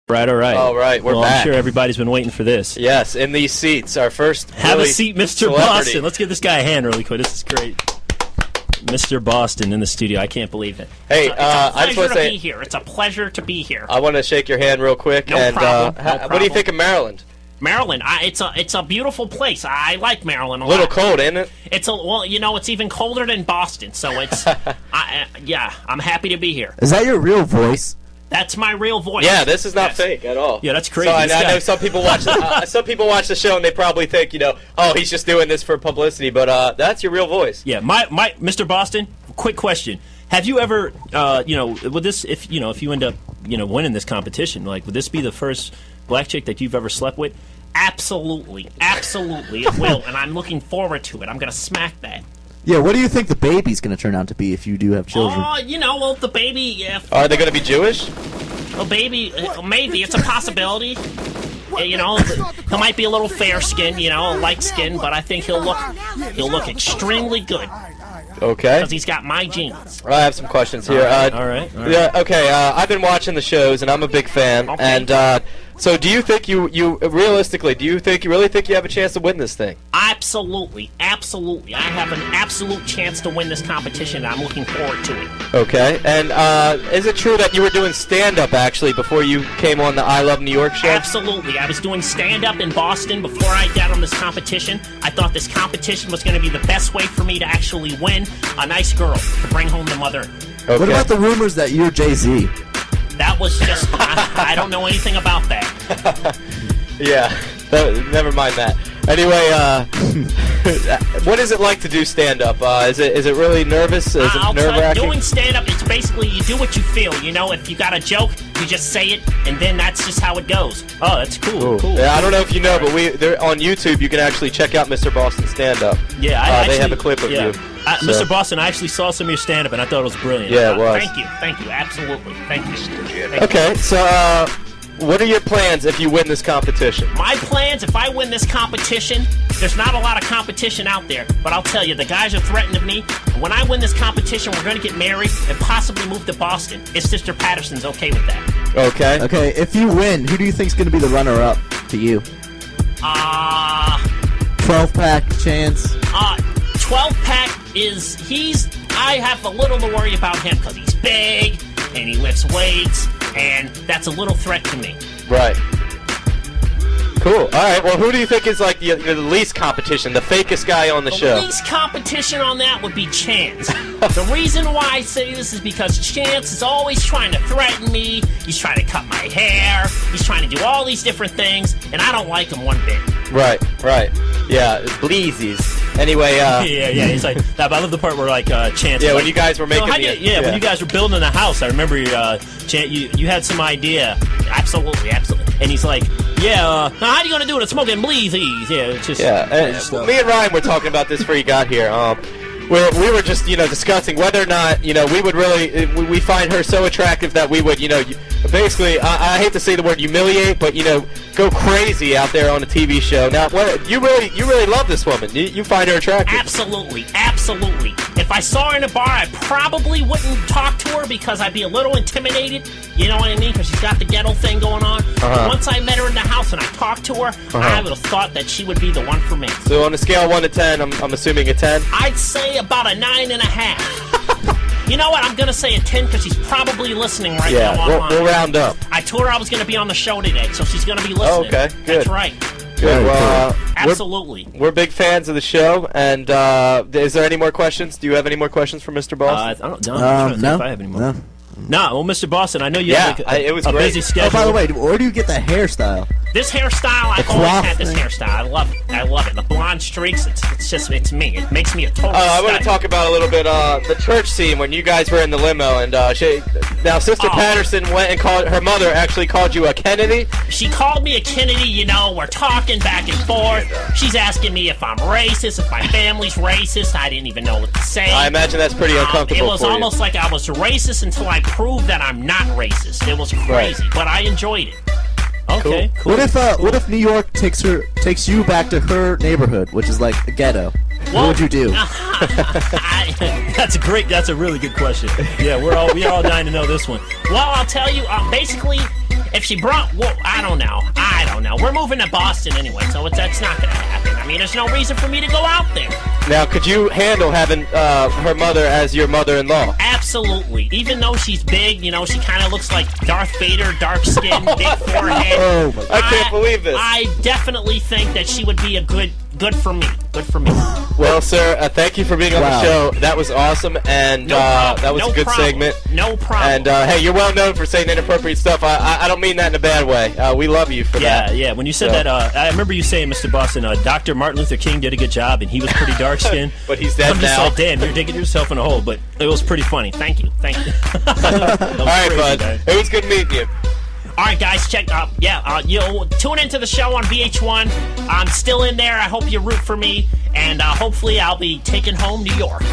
Right, all right. All right, we're back. back. I'm sure everybody's been waiting for this. Yes, in these seats, our first Have a seat, Mr. celebrity. Boston. Let's give this guy a hand really quick. This is great. Mr. Boston in the studio. I can't believe it. Hey, I just want to be here. It's a pleasure to be here. I want to shake your hand real quick. No problem. What do you think of Maryland? Maryland, it's a beautiful place. I like Maryland a little lot. cold, ain't it? It's even colder than Boston. So it's I'm happy to be here. Is that your real voice? That's my real voice. Yeah, this is not fake at all. Yeah, that's crazy. So I know some people watch the show and they probably think, oh, he's just doing this for publicity, but that's your real voice. Yeah, my Mr. Boston. Quick question: have you ever, would this, if you end up, winning this competition, would this be the first black chick that you've ever slept with? Absolutely, it will, and I'm looking forward to it. I'm gonna smack that. Yeah, what do you think the baby's going to turn out to be if you do have children? Oh, the baby... Are they going to be Jewish? The baby, maybe. It's a possibility. He might be a little fair-skinned, light-skinned, but I think he'll look extremely good. Okay. Because he's got my genes. I have some questions here. All right. Yeah. Okay. I've been watching the shows, and I'm a big fan. Okay. And so, do you think you realistically? Do you really think you have a chance to win this thing? Absolutely. I have an absolute chance to win this competition, and I'm looking forward to it. Okay. And is it true that you were doing stand-up actually before you came on the I Love New York show? Absolutely. I was doing stand-up in Boston before I got on this competition. I thought this competition was going to be the best way for me to actually win a nice girl to bring home the mother. Okay. What about the rumors that you're Jay-Z? That was just... I don't know anything about that. Yeah. Never mind that. Anyway, what is it like to do stand-up? Is it really nervous? Is it nerve-wracking? Doing stand-up, it's basically you do what you feel. If you got a joke, you just say it, and then that's just how it goes. Oh, that's cool. Cool. Yeah, I don't know if you know, but they're on YouTube. You can actually check out Mr. Boston stand-up. Yeah, they have a clip of you. Mr. Boston, I actually saw some of your stand-up, and I thought it was brilliant. Yeah, it was. Thank you, absolutely. Thank you. Okay, so what are your plans if you win this competition? My plans, if I win this competition, there's not a lot of competition out there, but I'll tell you, the guys are threatening me. When I win this competition, we're going to get married and possibly move to Boston. If Sister Patterson's okay with that. Okay. Okay, if you win, who do you think's going to be the runner-up to you? 12-pack chance? 12-pack I have a little to worry about him because he's big and he lifts weights, and that's a little threat to me. Right. Cool. All right. Well, who do you think is like the least competition, the fakest guy on the show? The least competition on that would be Chance. The reason why I say this is because Chance is always trying to threaten me. He's trying to cut my hair. He's trying to do all these different things, and I don't like him one bit. Right. Yeah, bleezies. Anyway, yeah. He's like, I love the part where Chance. Yeah, when you guys were making when you guys were building a house, I remember you had some idea. Absolutely. And he's like, now how are you gonna do it? It's smoking bleezies. Yeah, it's just me and Ryan were talking about this before you got here. We were just discussing whether or not we would really we find her so attractive that we would basically I hate to say the word humiliate, but go crazy out there on a TV show. Now, you really love this woman. You find her attractive? Absolutely. If I saw her in a bar, I probably wouldn't talk to her because I'd be a little intimidated. You know what I mean? Because she's got the ghetto thing going on. Once I met her in the house and I talked to her, I would have thought that she would be the one for me. So on a scale of 1 to 10, I'm assuming a 10? I'd say about a 9.5. You know what? I'm going to say a 10 because she's probably listening right now online. We'll round up. I told her I was going to be on the show today, so she's going to be listening. Okay, good. That's right. Good. Well, absolutely. We're big fans of the show, and is there any more questions? Do you have any more questions for Mr. Boston? I don't know if I have any more. No, well, Mr. Boston, I know you have it was a great. busy schedule. Oh, by the way, where do you get that hairstyle? This hairstyle, I've always had this hairstyle. I love it. The blonde streaks, it's me. It makes me a total I want to talk about a little bit the church scene when you guys were in the limo, and Sister Patterson went and her mother actually called you a Kennedy? She called me a Kennedy, we're talking back and forth. She's asking me if I'm racist, if my family's racist. I didn't even know what to say. I imagine that's pretty uncomfortable. It was almost like I was racist until I proved that I'm not racist. It was crazy, but I enjoyed it. Okay, cool. What if New York takes you back to her neighborhood, which is like a ghetto? What would you do? That's a really good question. Yeah, we are all dying to know this one. Well, I'll tell you, basically, if she brought, well, I don't know. We're moving to Boston anyway, so that's not going to happen. I mean, there's no reason for me to go out there. Now, could you handle having her mother as your mother-in-law? Absolutely. Even though she's big, you know, she kind of looks like Darth Vader, dark skin, big forehead. Oh my God. I can't believe this. I definitely think that she would be a good for me. Good for me. Well, sir, thank you for being on the show. That was awesome, and that was a good segment. No problem. And hey, you're well known for saying inappropriate stuff. I don't mean that in a bad way. We love you for that. Yeah. When you said that, I remember you saying, Mr. Boston, Dr. Martin Luther King did a good job, and he was pretty dark skinned. But he's dead I'm just now. like, damn, you're digging yourself in a hole. But it was pretty funny. Thank you. All right, bud. Guys. It was good meeting you. All right, guys, check up. You'll tune into the show on VH1. I'm still in there. I hope you root for me, and hopefully I'll be taking home New York.